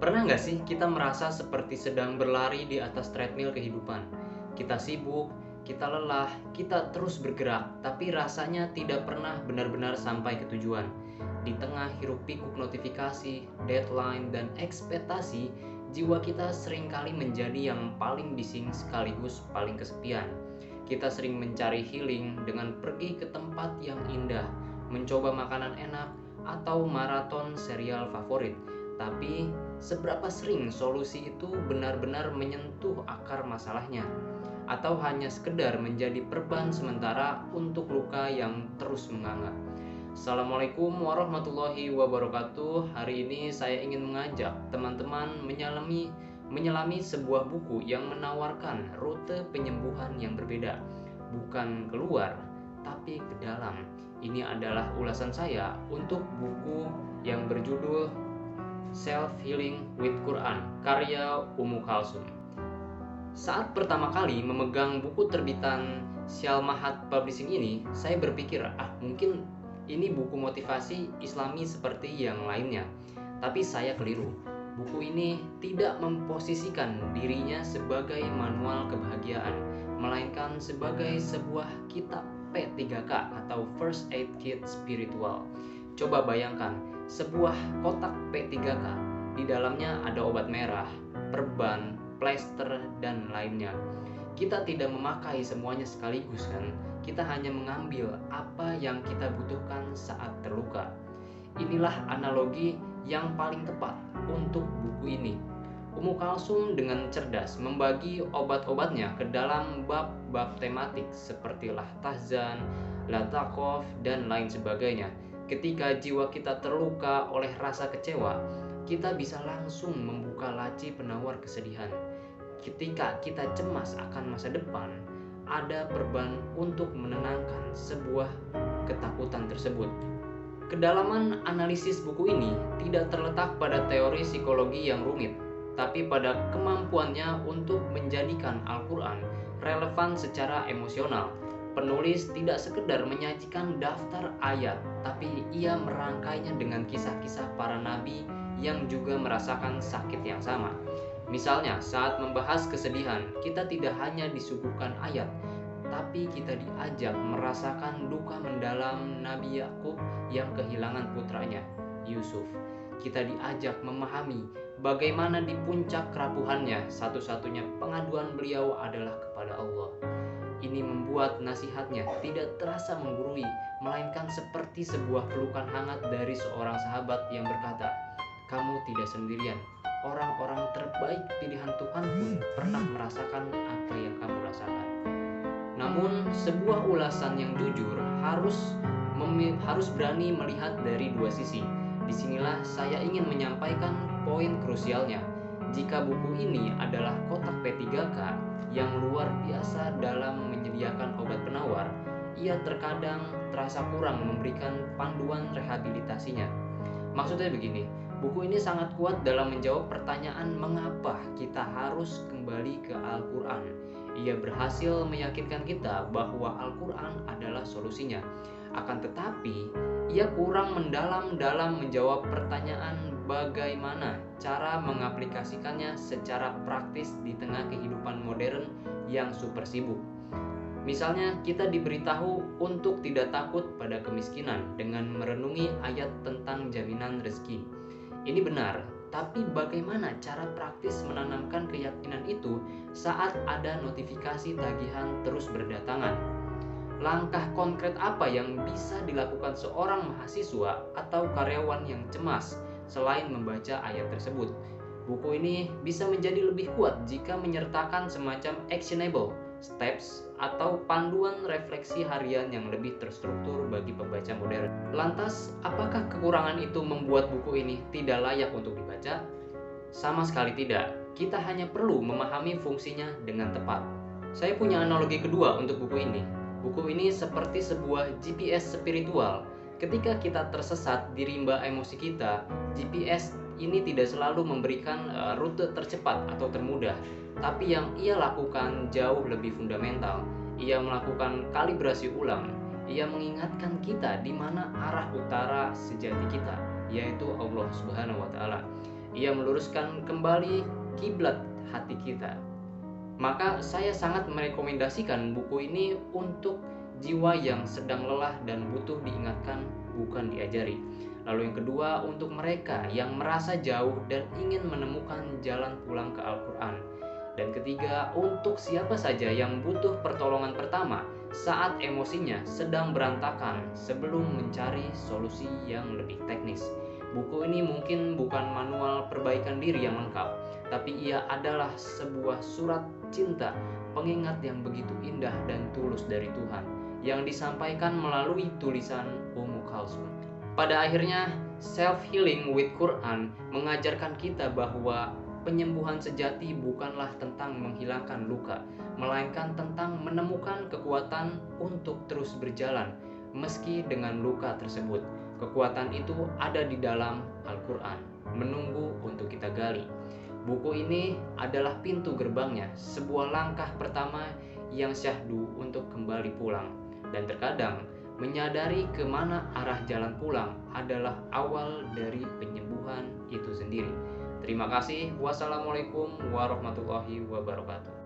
Pernah nggak sih kita merasa seperti sedang berlari di atas treadmill kehidupan? Kita sibuk, kita lelah, kita terus bergerak, tapi rasanya tidak pernah benar-benar sampai ke tujuan. Di tengah hiruk-pikuk notifikasi, deadline, dan ekspektasi, jiwa kita seringkali menjadi yang paling bising sekaligus paling kesepian. Kita sering mencari healing dengan pergi ke tempat yang indah, mencoba makanan enak, atau maraton serial favorit. Tapi seberapa sering solusi itu benar-benar menyentuh akar masalahnya, atau hanya sekedar menjadi perban sementara untuk luka yang terus menganga? Assalamualaikum warahmatullahi wabarakatuh. Hari ini saya ingin mengajak teman-teman menyelami sebuah buku yang menawarkan rute penyembuhan yang berbeda, bukan keluar tapi ke dalam. Ini adalah ulasan saya untuk buku yang berjudul Self Healing with Quran, karya Ummu Kalsum. Saat pertama kali memegang buku terbitan Syalmahat Publishing ini, saya berpikir, mungkin ini buku motivasi Islami seperti yang lainnya. Tapi saya keliru. Buku ini tidak memposisikan dirinya sebagai manual kebahagiaan, melainkan sebagai sebuah kitab P3K atau First Aid Kit Spiritual. Coba bayangkan, sebuah kotak P3K, di dalamnya ada obat merah, perban, plester, dan lainnya. Kita tidak memakai semuanya sekaligus kan? Kita hanya mengambil apa yang kita butuhkan saat terluka. Inilah analogi yang paling tepat untuk buku ini. Ummu Kalsum dengan cerdas membagi obat-obatnya ke dalam bab-bab tematik seperti Lahtahzan, Lataqof, dan lain sebagainya. Ketika jiwa kita terluka oleh rasa kecewa, kita bisa langsung membuka laci penawar kesedihan. Ketika kita cemas akan masa depan, ada perban untuk menenangkan sebuah ketakutan tersebut. Kedalaman analisis buku ini tidak terletak pada teori psikologi yang rumit, tapi pada kemampuannya untuk menjadikan Al-Quran relevan secara emosional. Penulis tidak sekedar menyajikan daftar ayat, tapi ia merangkainya dengan kisah-kisah para nabi yang juga merasakan sakit yang sama. Misalnya, saat membahas kesedihan, kita tidak hanya disuguhkan ayat, tapi kita diajak merasakan duka mendalam Nabi Yakub yang kehilangan putranya, Yusuf. Kita diajak memahami bagaimana di puncak kerapuhannya, satu-satunya pengaduan beliau adalah kepada Allah. Ini membuat nasihatnya tidak terasa menggurui, melainkan seperti sebuah pelukan hangat dari seorang sahabat yang berkata, "Kamu tidak sendirian. Orang-orang terbaik pilihan Tuhan pun pernah merasakan apa yang kamu rasakan." Namun, sebuah ulasan yang jujur harus berani melihat dari dua sisi. Disinilah saya ingin menyampaikan poin krusialnya. Jika buku ini adalah kotak P3K yang luar biasa dalam menyediakan obat penawar, ia terkadang terasa kurang memberikan panduan rehabilitasinya. Maksudnya begini, buku ini sangat kuat dalam menjawab pertanyaan mengapa kita harus kembali ke Al-Quran. Ia berhasil meyakinkan kita bahwa Al-Quran adalah solusinya. Akan tetapi, ia kurang mendalam dalam menjawab pertanyaan bagaimana cara mengaplikasikannya secara praktis di tengah kehidupan modern yang super sibuk. Misalnya, kita diberitahu untuk tidak takut pada kemiskinan dengan merenungi ayat tentang jaminan rezeki. Ini benar, tapi bagaimana cara praktis menanamkan keyakinan itu saat ada notifikasi tagihan terus berdatangan? Langkah konkret apa yang bisa dilakukan seorang mahasiswa atau karyawan yang cemas selain membaca ayat tersebut? Buku ini bisa menjadi lebih kuat jika menyertakan semacam actionable steps atau panduan refleksi harian yang lebih terstruktur bagi pembaca modern. Lantas, apakah kekurangan itu membuat buku ini tidak layak untuk dibaca? Sama sekali tidak. Kita hanya perlu memahami fungsinya dengan tepat. Saya punya analogi kedua untuk buku ini. Buku ini seperti sebuah GPS spiritual. Ketika kita tersesat di rimba emosi kita, GPS ini tidak selalu memberikan rute tercepat atau termudah, tapi yang ia lakukan jauh lebih fundamental. Ia melakukan kalibrasi ulang. Ia mengingatkan kita di mana arah utara sejati kita, yaitu Allah Subhanahu wa Ta'ala. Ia meluruskan kembali kiblat hati kita. Maka saya sangat merekomendasikan buku ini untuk jiwa yang sedang lelah dan butuh diingatkan, bukan diajari. Lalu yang kedua, untuk mereka yang merasa jauh dan ingin menemukan jalan pulang ke Al-Quran. Dan ketiga, untuk siapa saja yang butuh pertolongan pertama saat emosinya sedang berantakan sebelum mencari solusi yang lebih teknis. Buku ini mungkin bukan manual perbaikan diri yang lengkap, tapi ia adalah sebuah surat cinta, pengingat yang begitu indah dan tulus dari Tuhan, yang disampaikan melalui tulisan Ummu Kalsum. Pada akhirnya, self-healing with Quran mengajarkan kita bahwa penyembuhan sejati bukanlah tentang menghilangkan luka, melainkan tentang menemukan kekuatan untuk terus berjalan meski dengan luka tersebut. Kekuatan itu ada di dalam Al-Quran, menunggu untuk kita gali. Buku ini adalah pintu gerbangnya, sebuah langkah pertama yang syahdu untuk kembali pulang. Dan terkadang, menyadari kemana arah jalan pulang adalah awal dari penyembuhan itu sendiri. Terima kasih. Wassalamualaikum warahmatullahi wabarakatuh.